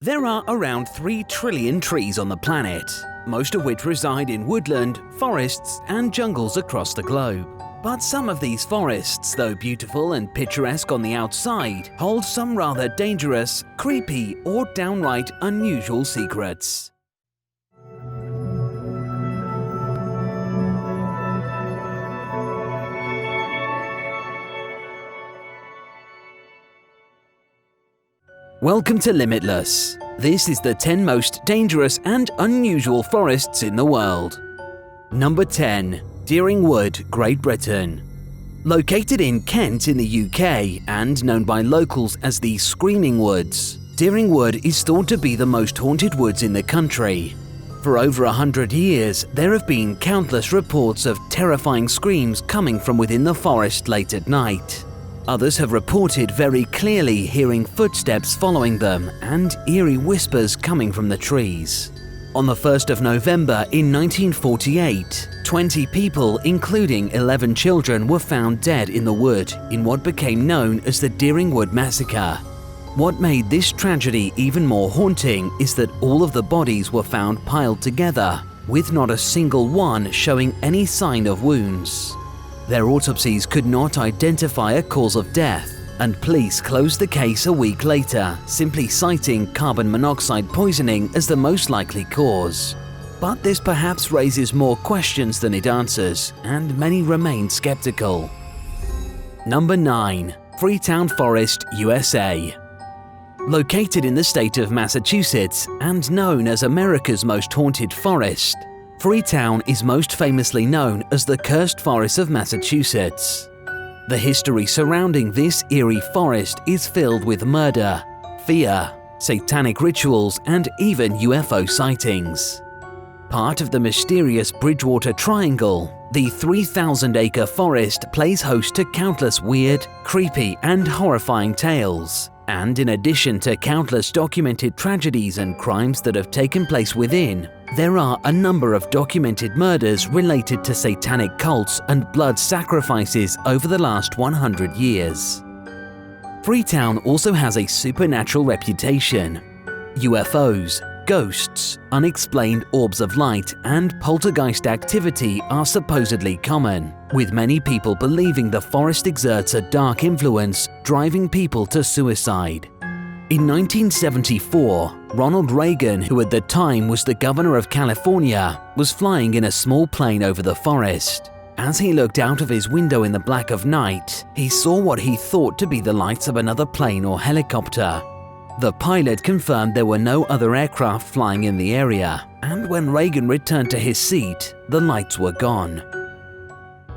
There are around 3 trillion trees on the planet, most of which reside in woodland, forests and jungles across the globe. But some of these forests, though beautiful and picturesque on the outside, hold some rather dangerous, creepy or downright unusual secrets. Welcome to Limitless. This is the 10 most dangerous and unusual forests in the world. Number 10. Deering Wood, Great Britain. Located in Kent in the UK and known by locals as the Screaming Woods, Deering Wood is thought to be the most haunted woods in the country. For over 100 years, there have been countless reports of terrifying screams coming from within the forest late at night. Others have reported very clearly hearing footsteps following them and eerie whispers coming from the trees. On the 1st of November in 1948, 20 people, including 11 children, were found dead in the wood in what became known as the Deering Wood Massacre. What made this tragedy even more haunting is that all of the bodies were found piled together, with not a single one showing any sign of wounds. Their autopsies could not identify a cause of death, and police closed the case a week later, simply citing carbon monoxide poisoning as the most likely cause. But this perhaps raises more questions than it answers, and many remain skeptical. Number 9. Freetown Forest, USA. Located in the state of Massachusetts and known as America's most haunted forest, Freetown is most famously known as the Cursed Forest of Massachusetts. The history surrounding this eerie forest is filled with murder, fear, satanic rituals, and even UFO sightings. Part of the mysterious Bridgewater Triangle, the 3,000-acre forest plays host to countless weird, creepy, and horrifying tales. And in addition to countless documented tragedies and crimes that have taken place within, there are a number of documented murders related to satanic cults and blood sacrifices over the last 100 years. Freetown also has a supernatural reputation. UFOs, ghosts, unexplained orbs of light, and poltergeist activity are supposedly common, with many people believing the forest exerts a dark influence, driving people to suicide. In 1974, Ronald Reagan, who at the time was the governor of California, was flying in a small plane over the forest. As he looked out of his window in the black of night, he saw what he thought to be the lights of another plane or helicopter. The pilot confirmed there were no other aircraft flying in the area, and when Reagan returned to his seat, the lights were gone.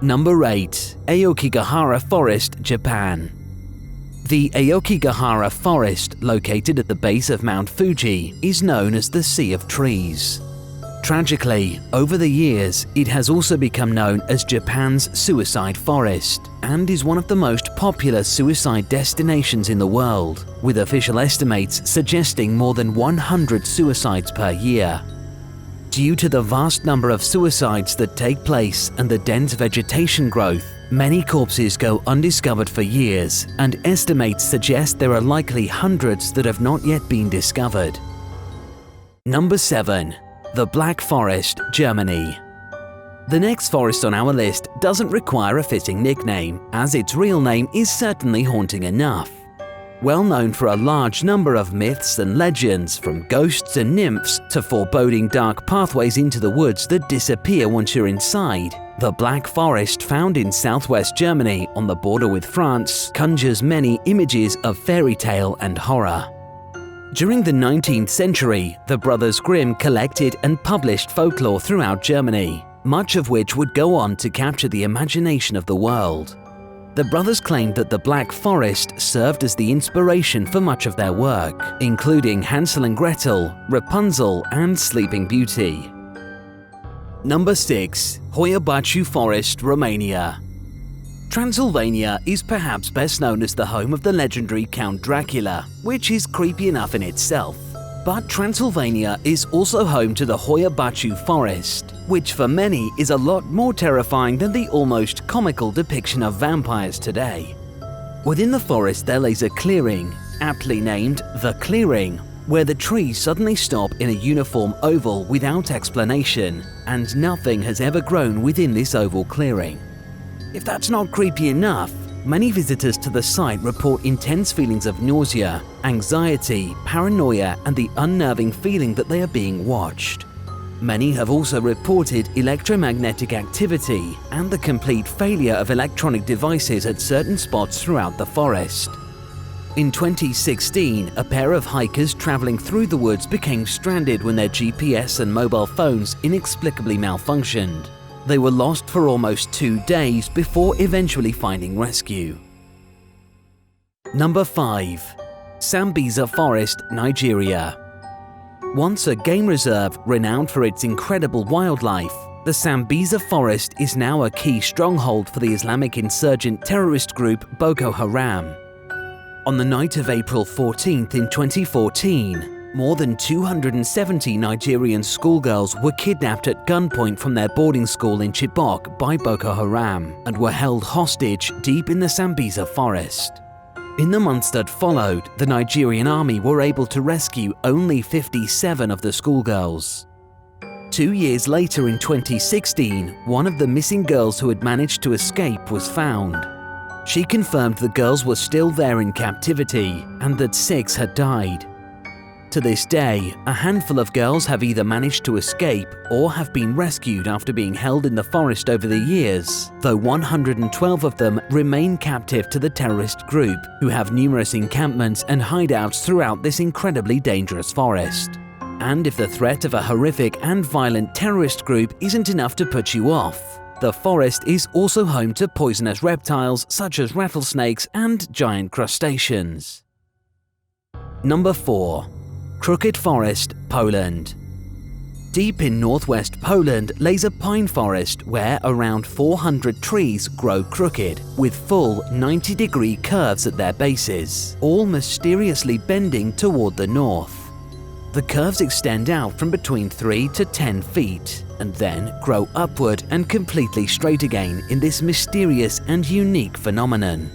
Number 8. Aokigahara Forest, Japan. The Aokigahara Forest, located at the base of Mount Fuji, is known as the Sea of Trees. Tragically, over the years, it has also become known as Japan's suicide forest and is one of the most popular suicide destinations in the world, with official estimates suggesting more than 100 suicides per year. Due to the vast number of suicides that take place and the dense vegetation growth, many corpses go undiscovered for years, and estimates suggest there are likely hundreds that have not yet been discovered. Number 7. The Black Forest, Germany. The next forest on our list doesn't require a fitting nickname, as its real name is certainly haunting enough. Well known for a large number of myths and legends, from ghosts and nymphs to foreboding dark pathways into the woods that disappear once you're inside, the Black Forest, found in southwest Germany on the border with France, conjures many images of fairy tale and horror. During the 19th century, the Brothers Grimm collected and published folklore throughout Germany, much of which would go on to capture the imagination of the world. The brothers claimed that the Black Forest served as the inspiration for much of their work, including Hansel and Gretel, Rapunzel, and Sleeping Beauty. Number 6. Hoia Baciu Forest, Romania. Transylvania is perhaps best known as the home of the legendary Count Dracula, which is creepy enough in itself. But Transylvania is also home to the Hoia Baciu Forest, which for many is a lot more terrifying than the almost comical depiction of vampires today. Within the forest there lays a clearing, aptly named The Clearing, where the trees suddenly stop in a uniform oval without explanation, and nothing has ever grown within this oval clearing. If that's not creepy enough, many visitors to the site report intense feelings of nausea, anxiety, paranoia, and the unnerving feeling that they are being watched. Many have also reported electromagnetic activity and the complete failure of electronic devices at certain spots throughout the forest. In 2016, a pair of hikers traveling through the woods became stranded when their GPS and mobile phones inexplicably malfunctioned. They were lost for almost 2 days before eventually finding rescue. Number 5. Sambisa Forest, Nigeria. Once a game reserve renowned for its incredible wildlife, the Sambisa Forest is now a key stronghold for the Islamic insurgent terrorist group Boko Haram. On the night of April 14th in 2014, more than 270 Nigerian schoolgirls were kidnapped at gunpoint from their boarding school in Chibok by Boko Haram and were held hostage deep in the Sambisa forest. In the months that followed, the Nigerian army were able to rescue only 57 of the schoolgirls. 2 years later in 2016, one of the missing girls who had managed to escape was found. She confirmed the girls were still there in captivity and that 6 had died. To this day, a handful of girls have either managed to escape or have been rescued after being held in the forest over the years, though 112 of them remain captive to the terrorist group, who have numerous encampments and hideouts throughout this incredibly dangerous forest. And if the threat of a horrific and violent terrorist group isn't enough to put you off, the forest is also home to poisonous reptiles such as rattlesnakes and giant crustaceans. Number 4. Crooked Forest, Poland. Deep in northwest Poland lays a pine forest where around 400 trees grow crooked, with full 90-degree curves at their bases, all mysteriously bending toward the north. The curves extend out from between 3 to 10 feet, and then grow upward and completely straight again in this mysterious and unique phenomenon.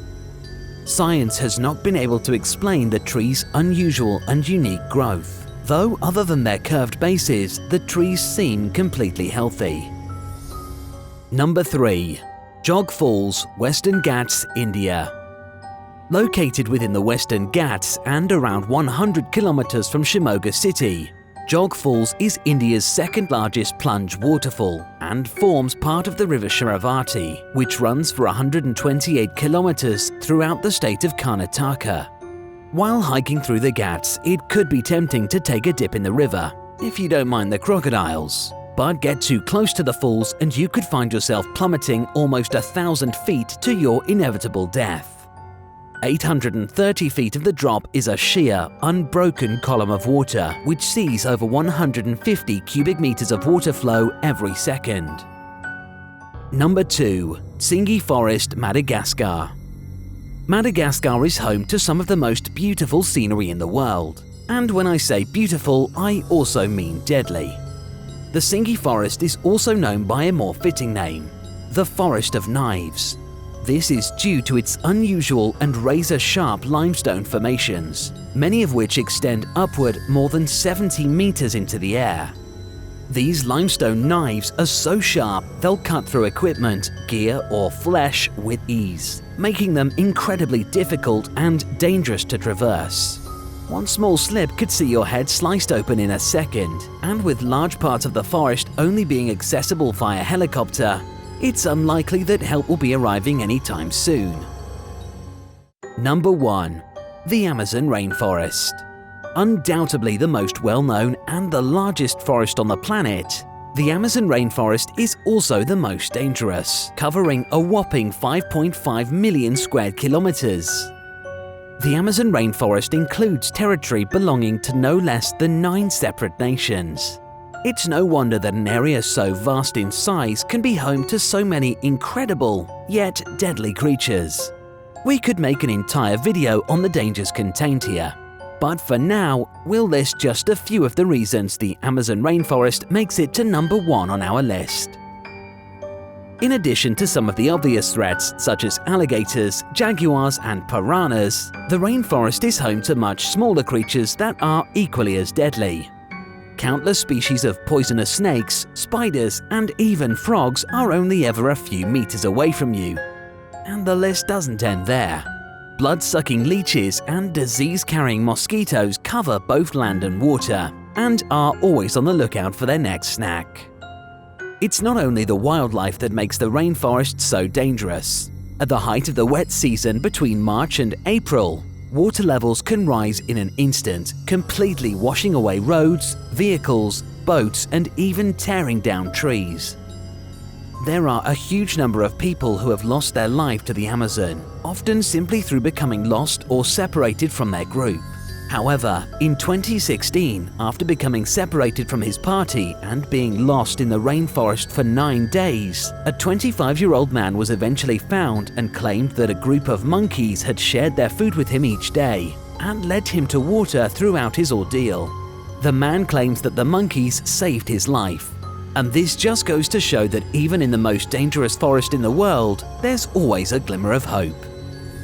Science has not been able to explain the trees' unusual and unique growth, though other than their curved bases, the trees seem completely healthy. Number 3. Jog Falls, Western Ghats, India. Located within the Western Ghats and around 100 kilometers from Shimoga city, Jog Falls is India's second largest plunge waterfall and forms part of the river Shravati, which runs for 128 kilometers throughout the state of Karnataka. While hiking through the Ghats, it could be tempting to take a dip in the river, if you don't mind the crocodiles. But get too close to the falls and you could find yourself plummeting almost 1,000 feet to your inevitable death. 830 feet of the drop is a sheer, unbroken column of water which sees over 150 cubic meters of water flow every second. Number 2. Tsingy Forest, Madagascar. Madagascar is home to some of the most beautiful scenery in the world. And when I say beautiful, I also mean deadly. The Tsingy Forest is also known by a more fitting name, the Forest of Knives. This is due to its unusual and razor-sharp limestone formations, many of which extend upward more than 70 meters into the air. These limestone knives are so sharp they'll cut through equipment, gear, or flesh with ease, making them incredibly difficult and dangerous to traverse. One small slip could see your head sliced open in a second, and with large parts of the forest only being accessible via helicopter, it's unlikely that help will be arriving anytime soon. Number 1. The Amazon Rainforest. Undoubtedly the most well-known and the largest forest on the planet, the Amazon Rainforest is also the most dangerous, covering a whopping 5.5 million square kilometers. The Amazon Rainforest includes territory belonging to no less than 9 separate nations. It's no wonder that an area so vast in size can be home to so many incredible, yet deadly creatures. We could make an entire video on the dangers contained here, but for now, we'll list just a few of the reasons the Amazon Rainforest makes it to number 1 on our list. In addition to some of the obvious threats such as alligators, jaguars and piranhas, the rainforest is home to much smaller creatures that are equally as deadly. Countless species of poisonous snakes, spiders and even frogs are only ever a few meters away from you. And the list doesn't end there. Blood-sucking leeches and disease-carrying mosquitoes cover both land and water and are always on the lookout for their next snack. It's not only the wildlife that makes the rainforest so dangerous. At the height of the wet season between March and April, water levels can rise in an instant, completely washing away roads, vehicles, boats, and even tearing down trees. There are a huge number of people who have lost their life to the Amazon, often simply through becoming lost or separated from their group. However, in 2016, after becoming separated from his party and being lost in the rainforest for 9 days, a 25-year-old man was eventually found and claimed that a group of monkeys had shared their food with him each day and led him to water throughout his ordeal. The man claims that the monkeys saved his life. And this just goes to show that even in the most dangerous forest in the world, there's always a glimmer of hope.